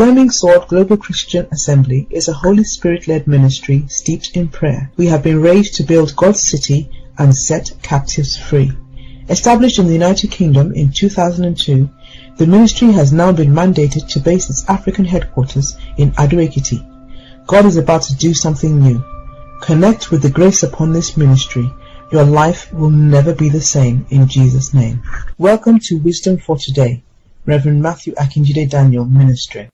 Flaming Sword Global Christian Assembly is a Holy Spirit-led ministry steeped in prayer. We have been raised to build God's city and set captives free. Established in the United Kingdom in 2002, the ministry has now been mandated to base its African headquarters in Ado-Ekiti. God is about to do something new. Connect with the grace upon this ministry. Your life will never be the same in Jesus' name. Welcome to Wisdom for Today. Reverend Matthew Akinjide Daniel Ministry.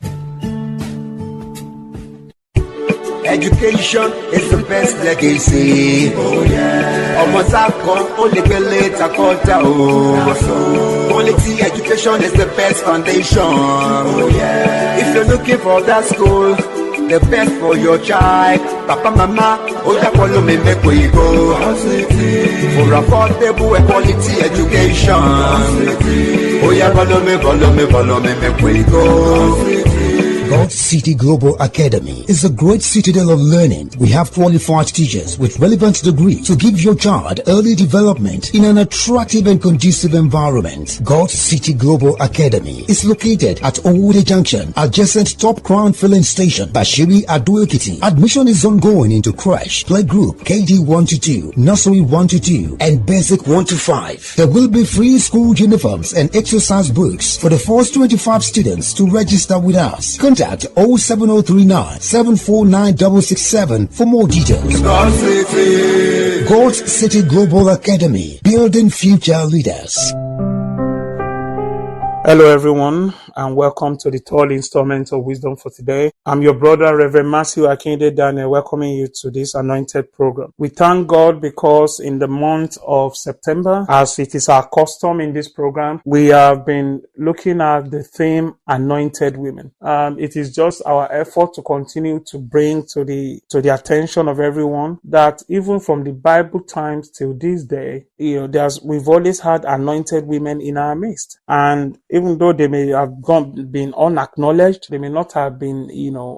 Education is the best legacy. Oh yeah. Quality education is the best foundation. Oh yeah. If you're looking for that school, the best for your child, Papa, Mama, follow me, make we go. For affordable and quality education. Oh yeah, follow me, make we go. God's City Global Academy is a great citadel of learning. We have qualified teachers with relevant degree to give your child early development in an attractive and conducive environment. God's City Global Academy is located at Owode Junction, adjacent Top Crown Filling Station, Bashiri, Ado-Ekiti. Admission is ongoing into Crash, Playgroup, KD 1-2, Nursery 1-2, and Basic 1-5. There will be free school uniforms and exercise books for the first 25 students to register with us. Contact 07039 749 667 for more details. God's City Global Academy, building future leaders. Hello everyone, and welcome to the third installment of Wisdom for Today. I'm your brother, Reverend Matthew Akinjide Daniel, welcoming you to this anointed program. We thank God because in the month of September, as it is our custom in this program, we have been looking at the theme Anointed Women. It is just our effort to continue to bring to the attention of everyone that even from the Bible times till this day, we've always had anointed women in our midst. And even though they may have been unacknowledged, they may not have been,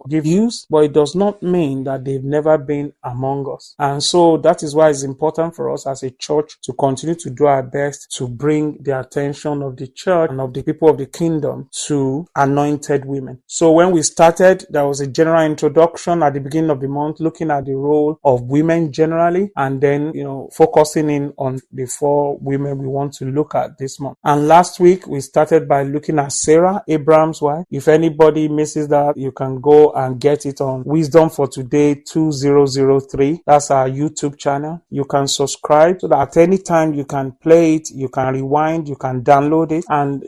give use, but it does not mean that they've never been among us. And so that is why it's important for us as a church to continue to do our best to bring the attention of the church and of the people of the kingdom to anointed women. So when we started, there was a general introduction at the beginning of the month, looking at the role of women generally, and then, focusing in on the 4 women we want to look at this month. And last week, we started by looking at Sarah, Abraham's wife. If anybody misses that, you can go and get it on Wisdom for Today 2003. That's our YouTube channel. You can subscribe so that at any time you can play it, you can rewind, you can download it, and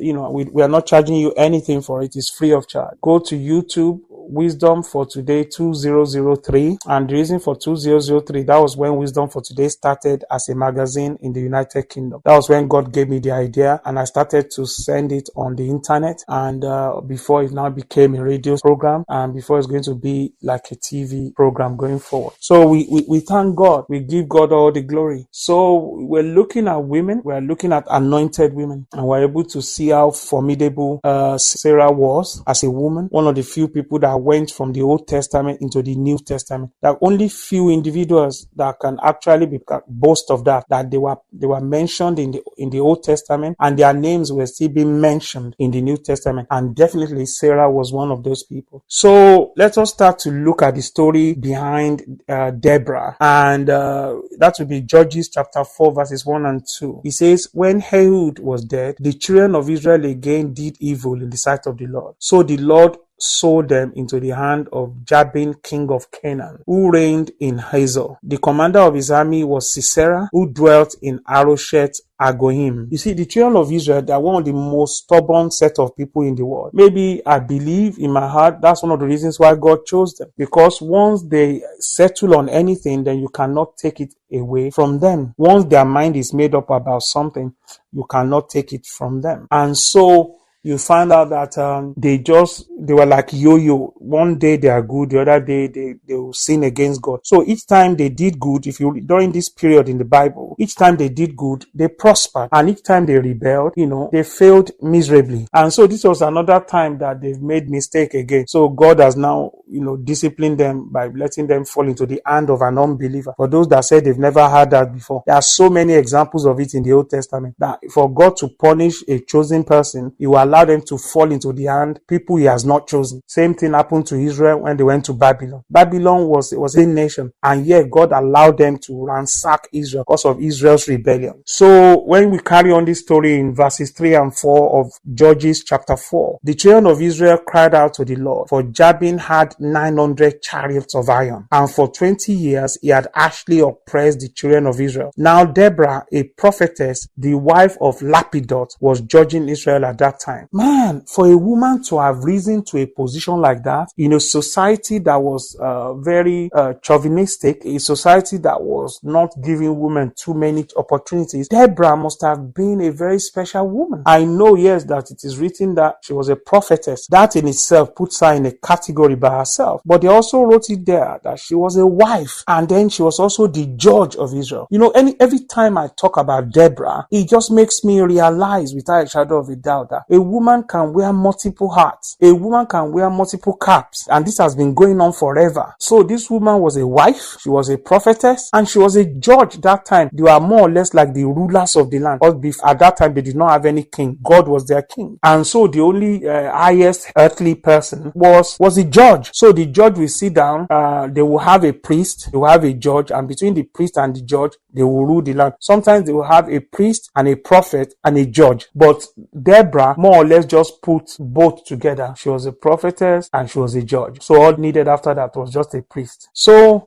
we are not charging you anything for it. It's free of charge. Go to YouTube, Wisdom for Today 2003, and the reason for 2003, that was when Wisdom for Today started as a magazine in the United Kingdom. That was when God gave me the idea, and I started to send it on the internet, and before it now became a radio program, and before it's going to be like a TV program going forward. So we thank God. We give God all the glory. So we're looking at women, we're looking at anointed women, and we're able to see how formidable Sarah was as a woman, one of the few people that went from the Old Testament into the New Testament. There are only few individuals that can actually boast of that they were mentioned in the Old Testament, and their names were still being mentioned in the New Testament, and definitely Sarah was one of those people. So let us start to look at the story behind Deborah, and that will be Judges chapter 4 verses 1 and 2. It says, when Ehud was dead, the children of Israel again did evil in the sight of the Lord. So the Lord sold them into the hand of Jabin, king of Canaan, who reigned in Hazor. The commander of his army was Sisera, who dwelt in Harosheth Agoim. You see, the children of Israel, they are one of the most stubborn set of people in the world. Maybe I believe in my heart that's one of the reasons why God chose them. Because once they settle on anything, then you cannot take it away from them. Once their mind is made up about something, you cannot take it from them. And so you find out that they were like yo-yo. One day they are good, the other day they will sin against God. So each time they did good, during this period in the Bible, each time they did good, they prospered. And each time they rebelled, they failed miserably. And so this was another time that they've made mistake again. So God has now discipline them by letting them fall into the hand of an unbeliever. For those that said they've never heard that before, there are so many examples of it in the Old Testament that for God to punish a chosen person, he will allow them to fall into the hand people he has not chosen. Same thing happened to Israel when they went to Babylon. Babylon was a nation, and yet God allowed them to ransack Israel because of Israel's rebellion. So when we carry on this story in verses 3 and 4 of Judges chapter 4, the children of Israel cried out to the Lord, for Jabin had 900 chariots of iron, and for 20 years he had actually oppressed the children of Israel. Now Deborah, a prophetess, the wife of Lapidot, was judging Israel at that time. Man, for a woman to have risen to a position like that in a society that was very chauvinistic, a society that was not giving women too many opportunities, Deborah must have been a very special woman. I know, yes, that it is written that she was a prophetess. That in itself puts her in a category by herself. But they also wrote it there that she was a wife, and then she was also the judge of Israel. Every time I talk about Deborah, it just makes me realize without a shadow of a doubt that a woman can wear multiple hats. A woman can wear multiple caps, and this has been going on forever. So this woman was a wife, she was a prophetess, and she was a judge that time. They were more or less like the rulers of the land. At that time, they did not have any king. God was their king. And so the only highest earthly person was the judge. So the judge will sit down, they will have a priest, they will have a judge, and between the priest and the judge, they will rule the land. Sometimes they will have a priest and a prophet and a judge. But Deborah more or less just put both together. She was a prophetess and she was a judge. So all needed after that was just a priest.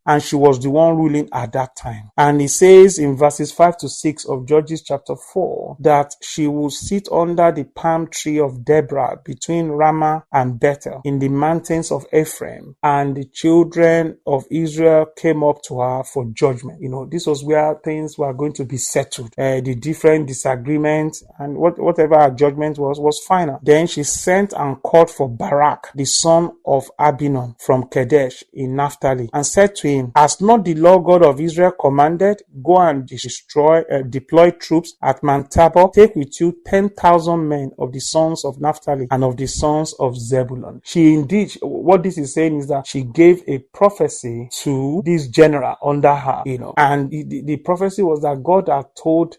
And she was the one ruling at that time. And it says in verses 5 to 6 of Judges chapter 4 that she will sit under the palm tree of Deborah between Ramah and Bethel in the mountains of Ephraim. And the children of Israel came up to her for judgment. This was where things were going to be settled. The different disagreements and whatever her judgment was final. Then she sent and called for Barak, the son of Abinon, from Kadesh in Naphtali, and said to him, "Has not the Lord God of Israel commanded, go and deploy troops at Mount Tabor? Take with you 10,000 men of the sons of Naphtali and of the sons of Zebulun." She indeed, what this is saying is that she gave a prophecy to this general under her, and the prophecy was that God had told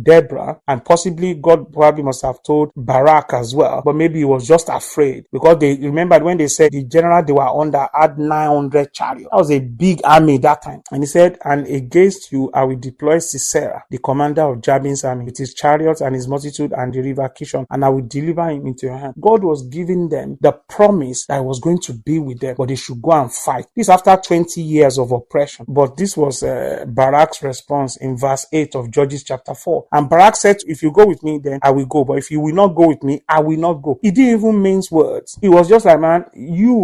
Deborah, and possibly God probably must have told Barak as well, but maybe he was just afraid, because they remembered when they said the general they were under had 900 chariots. That was a big army that time. And he said, "And against you I will deploy Sisera, the commander of Jabin's army, with his chariots and his multitude and the river Kishon, and I will deliver him into your hand." God was giving them the promise that he was going to be with them, but they should go and fight. This after 20 years of oppression. But this was Barak's response in verse 8 of Judges chapter 4. And Barak said, "If you go with me, then I will go. But if you will not go with me, I will not go." He didn't even mince words. He was just like, "Man,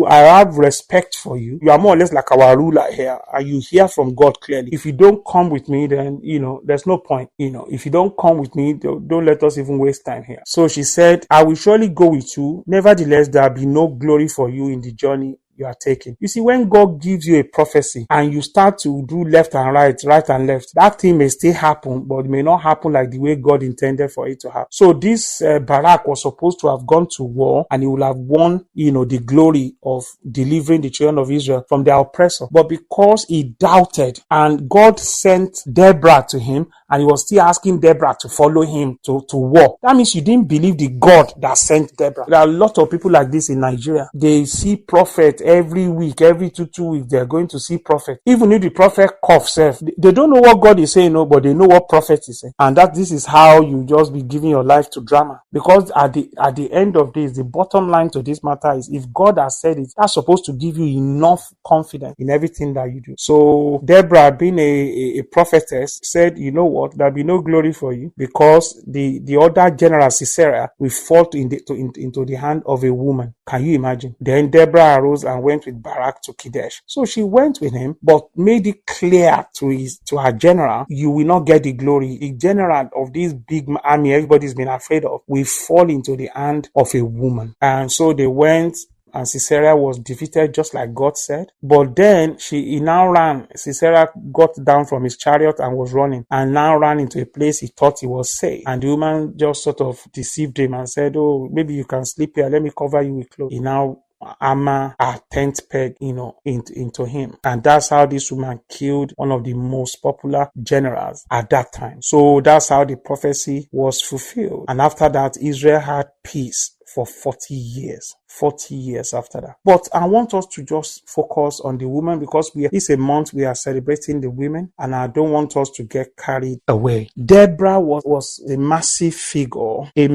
I have respect for you. You are more or less like our ruler here, and you hear from God clearly. If you don't come with me, then, there's no point. If you don't come with me, don't let us even waste time here." So she said, "I will surely go with you. Nevertheless, there will be no glory for you in the journey you are taking." You see, when God gives you a prophecy and you start to do left and right and left, that thing may still happen, but it may not happen like the way God intended for it to happen. So this Barak was supposed to have gone to war, and he will have won, the glory of delivering the children of Israel from their oppressor. But because he doubted, and God sent Deborah to him, and he was still asking Deborah to follow him to war. That means you didn't believe the God that sent Deborah. There are a lot of people like this in Nigeria. They see prophet every week, every two weeks, they're going to see prophet. Even if the prophet coughs, they don't know what God is saying, no, but they know what prophet is saying. And this is how you just be giving your life to drama. Because at the end of this, the bottom line to this matter is, if God has said it, that's supposed to give you enough confidence in everything that you do. So Deborah, being a prophetess, said, "You know what? There'll be no glory for you, because the other general Sisera will fall into the hand of a woman." Can you imagine? Then Deborah arose and went with Barak to Kadesh. So she went with him, but made it clear to her general, "You will not get the glory. The general of this big army everybody's been afraid of will fall into the hand of a woman." And so they went, and Sisera was defeated just like God said. But then he now ran. Sisera got down from his chariot and was running, and now ran into a place he thought he was safe. And the woman just sort of deceived him and said, "Oh, maybe you can sleep here. Let me cover you with clothes." He now hammer a tent peg, into him. And that's how this woman killed one of the most popular generals at that time. So that's how the prophecy was fulfilled. And after that, Israel had peace for 40 years. 40 years after that. But I want us to just focus on the women, because it's a month we are celebrating the women, and I don't want us to get carried away. Deborah was a massive figure, at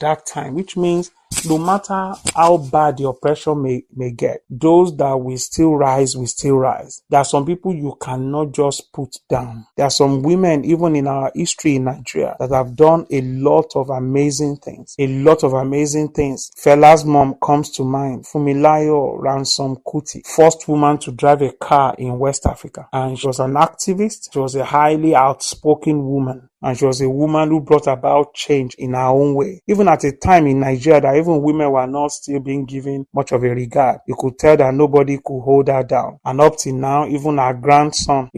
that time, which means no matter how bad the oppression may get, those that will still rise will still rise. There are some people you cannot just put down. There are some women, even in our history in Nigeria, that have done a lot of amazing things. Fela's mom comes to mind, Fumilayo Ransom Kuti, first woman to drive a car in West Africa. And she was an activist. She was a highly outspoken woman. And she was a woman who brought about change in her own way. Even at a time in Nigeria that even women were not still being given much of a regard. You could tell that nobody could hold her down. And up till now, even her grandsons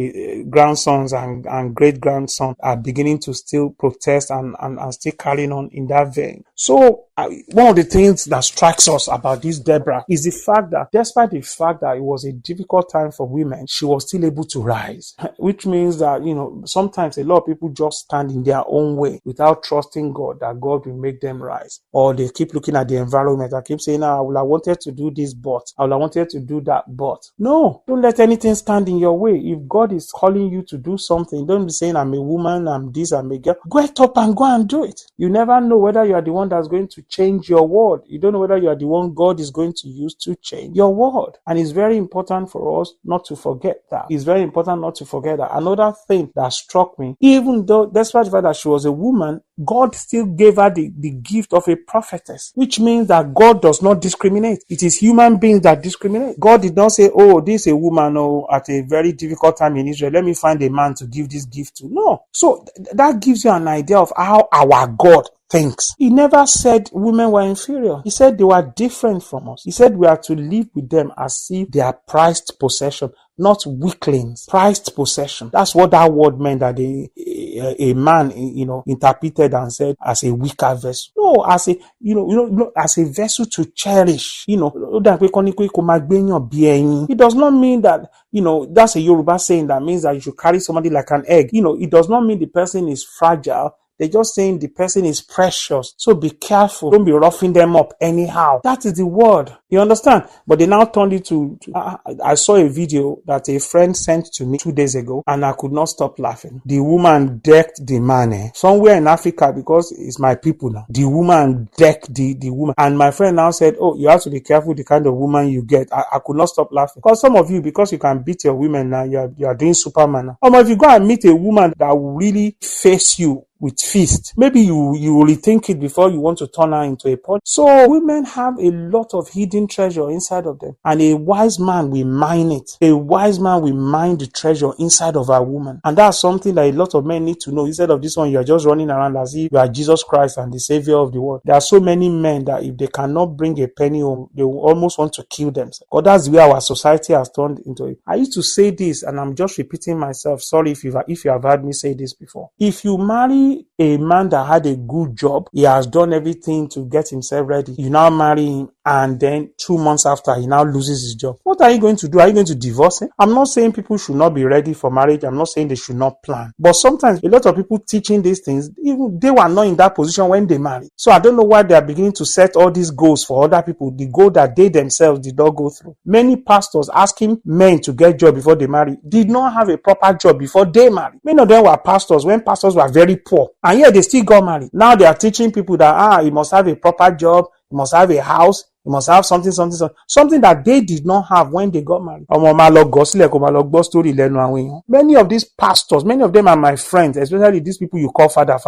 and great-grandsons are beginning to still protest and still carrying on in that vein. So one of the things that strikes us about this Deborah is the fact that despite the fact that it was a difficult time for women, she was still able to rise. Which means that, sometimes a lot of people just stand in their own way without trusting God that God will make them rise. Or they keep looking at the environment and keep saying, I wanted to do this, but I wanted to do that, but. No, don't let anything stand in your way. If God is calling you to do something, don't be saying, I'm a woman, I'm this, I'm a girl. Get up and go and do it. You never know whether you are the one that's going to change your world. You don't know whether you are the one God is going to use to change your world. And it's very important for us not to forget that. It's very important not to forget that. Another thing that struck me, even though despite the fact that she was a woman, God still gave her the gift of a prophetess, which means that God does not discriminate. It is human beings that discriminate. God did not say, this is a woman, at a very difficult time in Israel, let me find a man to give this gift to. No. So that gives you an idea of how our God thinks. He never said women were inferior. He said they were different from us. He said we are to live with them as if they are prized possession, not weaklings. Prized possession. That's what that word meant, that a man, interpreted and said as a weaker vessel. No, as a, as a vessel to cherish. It does not mean that, that's a Yoruba saying that means that you should carry somebody like an egg. It does not mean the person is fragile. They're just saying the person is precious. So be careful. Don't be roughing them up anyhow. That is the word. You understand? But they now turned it to I saw a video that a friend sent to me 2 days ago, and I could not stop laughing. The woman decked the man, somewhere in Africa, because it's my people now. The woman decked the woman. And my friend now said, you have to be careful the kind of woman you get. I could not stop laughing. Because some of you, because you can beat your women now, you are doing Superman now. If you go and meet a woman that will really face you with fist, maybe you will rethink it before you want to turn her into a pot. So women have a lot of hidden treasure inside of them, and a wise man will mine it. A wise man will mine the treasure inside of a woman, and that's something that a lot of men need to know. Instead of this one, you are just running around as if you are Jesus Christ and the Savior of the world. There are so many men that if they cannot bring a penny home, they will almost want to kill themselves. Because that's the way our society has turned into it. I used to say this, and I'm just repeating myself. Sorry if you have heard me say this before. If you marry a man that had a good job, he has done everything to get himself ready, you now marry him, and then 2 months after he now loses his job. What are you going to do? Are you going to divorce him? I'm not saying people should not be ready for marriage. I'm not saying they should not plan. But sometimes a lot of people teaching these things, even they were not in that position when they married. So I don't know why they are beginning to set all these goals for other people, the goal that they themselves did not go through. Many pastors asking men to get job before they marry did not have a proper job before they married. Many of them were pastors when pastors were very poor, and yet they still got married. Now they are teaching people that you must have a proper job, you must have a house, you must have something that they did not have when they got married. Many of these pastors, many of them are my friends, especially these people you call father.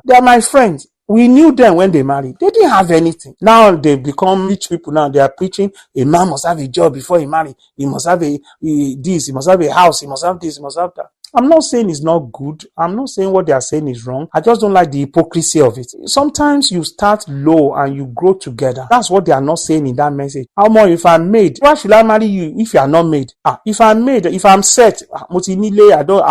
They are my friends. We knew them when they married. They didn't have anything. Now they become rich people. Now they are preaching a man must have a job before he marry. He must have he must have a house, he must have this, he must have that. I'm not saying it's not good. I'm not saying what they are saying is wrong. I just don't like the hypocrisy of it. Sometimes you start low and you grow together. That's what they are not saying in that message. How more if I'm made? Why should I marry you if you are not made? If I'm made, if I'm set, I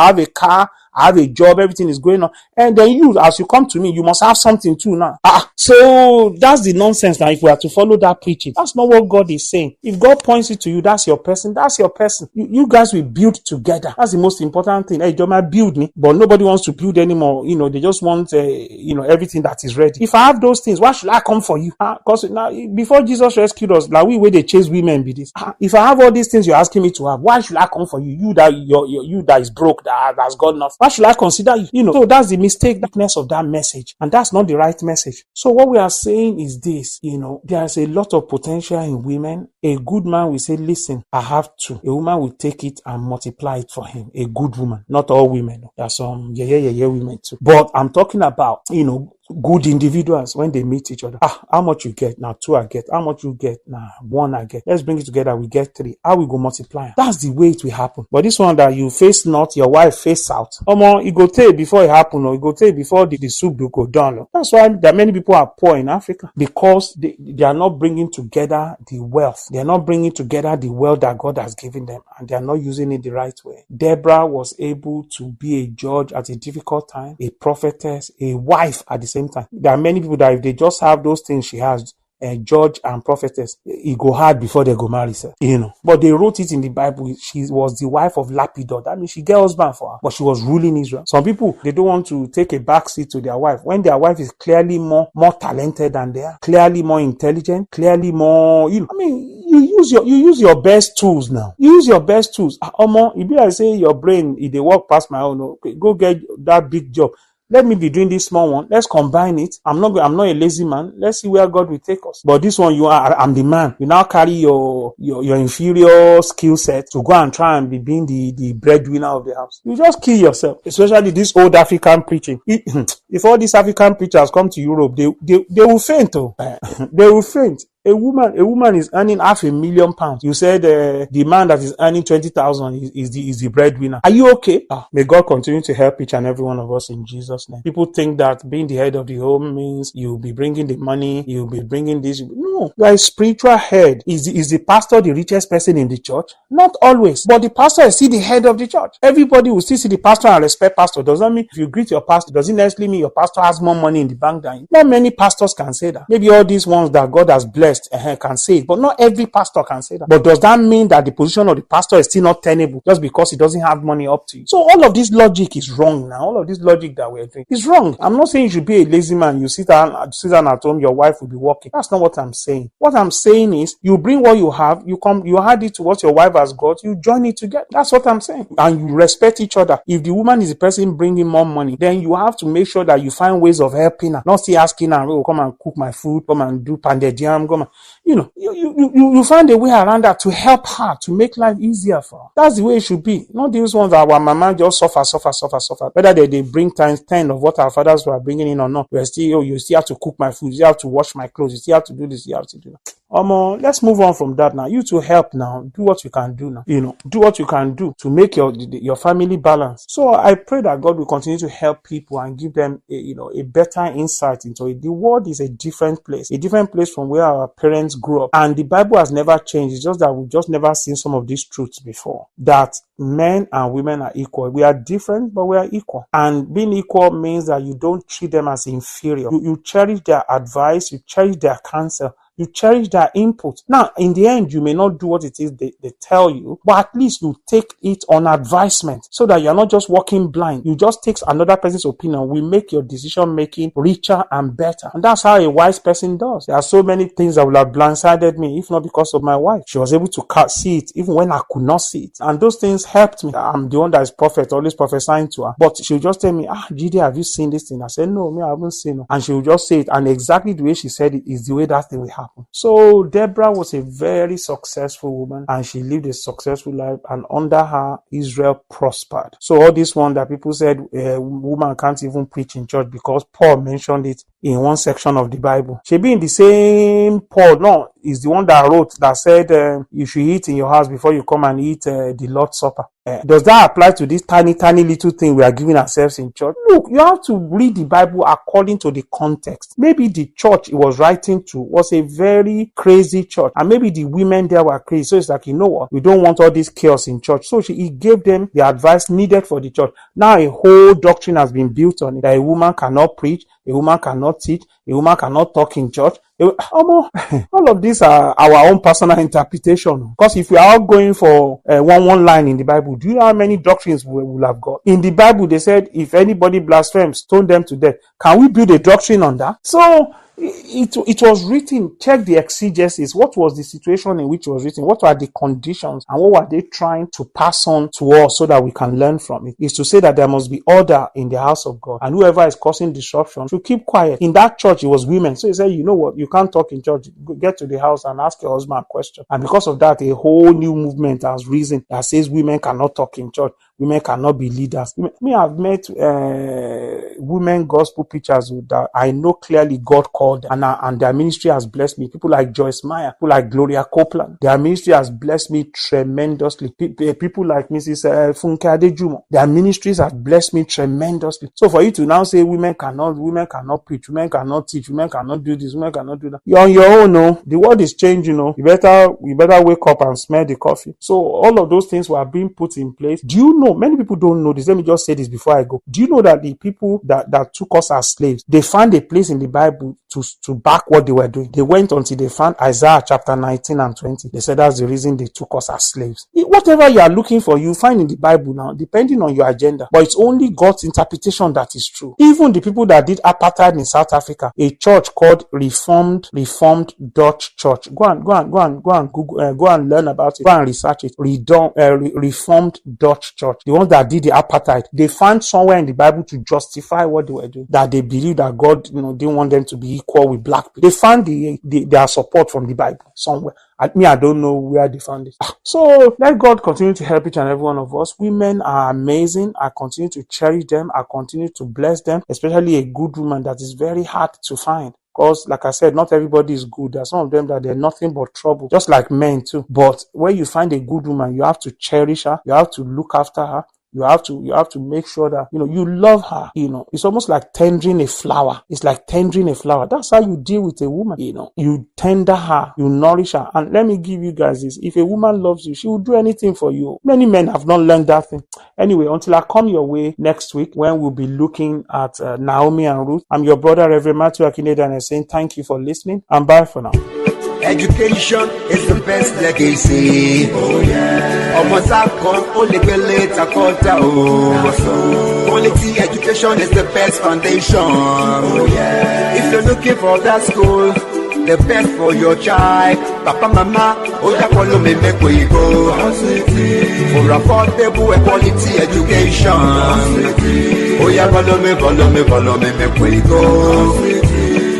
have a car, I have a job, everything is going on. And then you, as you come to me, you must have something too now. So that's the nonsense now. If we are to follow that preaching, that's not what God is saying. If God points it to you, that's your person. That's your person. You guys will build together. That's the most important thing. Hey, Joma, build me, but nobody wants to build anymore. They just want, everything that is ready. If I have those things, why should I come for you? Because now, before Jesus rescued us, like where they chase women be this. If I have all these things you're asking me to have, why should I come for you? You that is broke, that's got nothing. Why should I consider you? So that's the mistake, darkness of that message, and that's not the right message. So what we are saying is this: there's a lot of potential in women. A good man will say, "Listen, I have to." A woman will take it and multiply it for him. A good woman, not all women. There are some women too, but I'm talking about good individuals. When they meet each other, how much you get? Now 2 I get. How much you get? Now 1 I get. Let's bring it together, we get 3. How we go multiply? That's the way it will happen. But this one that you face north, your wife face south, it go take before it happen, or it go take before the soup will go down. That's why that many people are poor in Africa, because they are not bringing together the wealth. They are not bringing together the wealth that God has given them, and they are not using it the right way. Deborah was able to be a judge at a difficult time, a prophetess, a wife at the same time. There are many people that if they just have those things she has, judge and prophetess, it go hard before they go marry, sir. But they wrote it in the Bible. She was the wife of Lapidot. That means she get husband for her, but she was ruling Israel. Some people, they don't want to take a back seat to their wife when their wife is clearly more talented than they are, clearly more intelligent, clearly more. You use your best tools now. You use your best tools. If you say your brain, if they walk past my own, okay, go get that big job. Let me be doing this small one. Let's combine it. I'm not a lazy man. Let's see where God will take us. But this one, I'm the man. You now carry your inferior skill set to go and try and be being the breadwinner of the house. You just kill yourself. Especially this old African preaching. If all these African preachers come to Europe, they will faint. They will faint. A woman is earning £500,000. You said the man that is earning 20,000 is the breadwinner. Are you okay? May God continue to help each and every one of us in Jesus' name. People think that being the head of the home means you'll be bringing the money, you'll be bringing this. No, you are a spiritual head. Is the pastor the richest person in the church? Not always, but the pastor is still the head of the church. Everybody will still see the pastor and respect pastor. Does that mean if you greet your pastor, doesn't necessarily mean your pastor has more money in the bank than you? Not many pastors can say that. Maybe all these ones that God has blessed can say it, but not every pastor can say that. But does that mean that the position of the pastor is still not tenable just because he doesn't have money up to you? So all of this logic is wrong now. All of this logic that we're doing is wrong. I'm not saying you should be a lazy man. You sit down at home, your wife will be working. That's not what I'm saying. What I'm saying is you bring what you have, you add it to what your wife has got, you join it together. That's what I'm saying. And you respect each other. If the woman is the person bringing more money, then you have to make sure that you find ways of helping her, not still asking her, oh, come and cook my food, come and do pounded yam, come and, you find a way around that to help her, to make life easier for her. That's the way it should be. Not these ones that our mama just suffer. Whether they bring times 10 of what our fathers were bringing in or not. You still have to cook my food, you still have to wash my clothes, you still have to do this, you have to do that. Let's move on from that now. You to help now. Do what you can do now. Do what you can do to make your family balance. So I pray that God will continue to help people and give them a better insight into it. The world is a different place from where our parents grew up. And the Bible has never changed. It's just that we've just never seen some of these truths before. That men and women are equal. We are different, but we are equal. And being equal means that you don't treat them as inferior. You cherish their advice, you cherish their counsel, you cherish their input. Now, in the end, you may not do what it is they tell you, but at least you take it on advisement so that you're not just walking blind. You just take another person's opinion. We make your decision making richer and better. And that's how a wise person does. There are so many things that would have blindsided me, if not because of my wife. She was able to see it even when I could not see it. And those things helped me. I'm the one that is prophet, always prophesying to her. But she'll just tell me, Gide, have you seen this thing? I said, no, I haven't seen it. And she'll just say it. And exactly the way she said it is the way that thing will happen. So Deborah was a very successful woman and she lived a successful life, and under her Israel prospered. So all this one that people said woman can't even preach in church because Paul mentioned it in one section of the Bible. Shebi in the same Paul, no, is the one that wrote that said you should eat in your house before you come and eat the Lord's Supper. Does that apply to this tiny little thing we are giving ourselves in church? Look, you have to read the Bible according to the context. Maybe the church it was writing to was a very crazy church, and maybe the women there were crazy. So it's like, you know what, we don't want all this chaos in church. So he gave them the advice needed for the church. Now a whole doctrine has been built on it, that a woman cannot preach, a woman cannot teach, a woman cannot talk in church. All of these are our own personal interpretation. Because if we are all going for one line in the Bible, do you know how many doctrines we will have got? In the Bible, they said, if anybody blasphemes, stone them to death. Can we build a doctrine on that? So it was written, check the exegesis. What was the situation in which it was written? What were the conditions? And what were they trying to pass on to us so that we can learn from it? Is to say that there must be order in the house of God. And whoever is causing disruption should keep quiet. In that church, it was women. So he said, you know what? You can't talk in church. Get to the house and ask your husband a question. And because of that, a whole new movement has risen that says women cannot talk in church. Women cannot be leaders. I've met women gospel preachers that I know clearly God called them, and their ministry has blessed me. People like Joyce Meyer, people like Gloria Copeland. Their ministry has blessed me tremendously. People like Mrs. Funke Adejumo. Their ministries have blessed me tremendously. So for you to now say women cannot preach, women cannot teach, women cannot do this, women cannot do that, you're on your own. No, the world is changing. No, you better wake up and smell the coffee. So all of those things were being put in place. Do you know? Many people don't know this. Let me just say this before I go. Do you know that the people that took us as slaves, they found a place in the Bible to back what they were doing? They went until they found Isaiah chapter 19 and 20. They said that's the reason they took us as slaves. Whatever you are looking for, you find in the Bible now, depending on your agenda. But it's only God's interpretation that is true. Even the people that did apartheid in South Africa, a church called Reformed Dutch Church. Go and Google, go and learn about it. Go and research it. Reformed Dutch Church. The ones that did the apartheid, they found somewhere in the Bible to justify what they were doing, that they believed that God, didn't want them to be equal with black people. They found their support from the Bible somewhere. I don't know where they found it. So let God continue to help each and every one of us. Women are amazing. I continue to cherish them. I continue to bless them, especially a good woman that is very hard to find. Because, like I said, not everybody is good. There are some of them that they're nothing but trouble, just like men too. But when you find a good woman, you have to cherish her. You have to look after her. You have to make sure that, you love her. It's almost like tendering a flower. It's like tendering a flower. That's how you deal with a woman. You tender her, you nourish her. And let me give you guys this. If a woman loves you, she will do anything for you. Many men have not learned that thing. Anyway, until I come your way next week, when we'll be looking at Naomi and Ruth, I'm your brother, Reverend Matthew Akinede, and I'm saying thank you for listening, and bye for now. Education is the best legacy. Oh yeah. Quality education is the best foundation. Oh yeah. If you're looking for that school, the best for your child, Papa, Mama, follow me, make we go. For affordable and quality education. Oh yeah, follow me, make we go.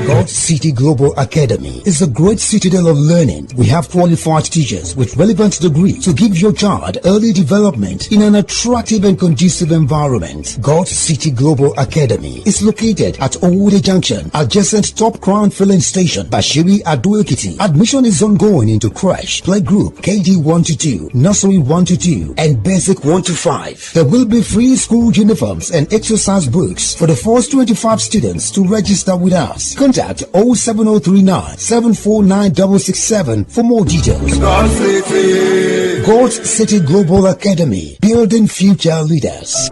God's City Global Academy is a great citadel of learning. We have qualified teachers with relevant degree to give your child early development in an attractive and conducive environment. God's City Global Academy is located at Owode Junction, adjacent Top Crown Filling Station, Bashiri, Ado-Ekiti. Admission is ongoing into Crash, Playgroup, KG 1-2, Nursery 1-2, and Basic 1-5. There will be free school uniforms and exercise books for the first 25 students to register with us. Contact 07039 749 667 for more details. God's City Global Academy, building future leaders.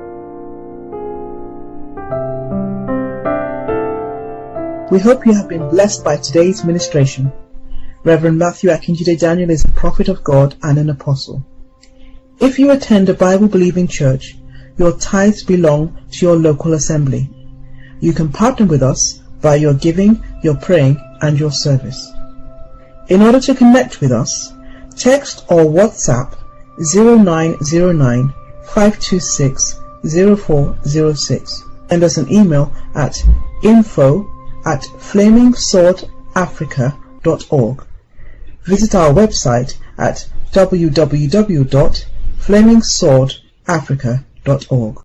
We hope you have been blessed by today's ministration. Reverend Matthew Akinjide Daniel is a prophet of God and an apostle. If you attend a Bible-believing church, your tithes belong to your local assembly. You can partner with us by your giving, your praying, and your service. In order to connect with us, text or WhatsApp 0909 526 0406. Send us an email at info@flamingswordafrica.org. Visit our website at www.flamingswordafrica.org.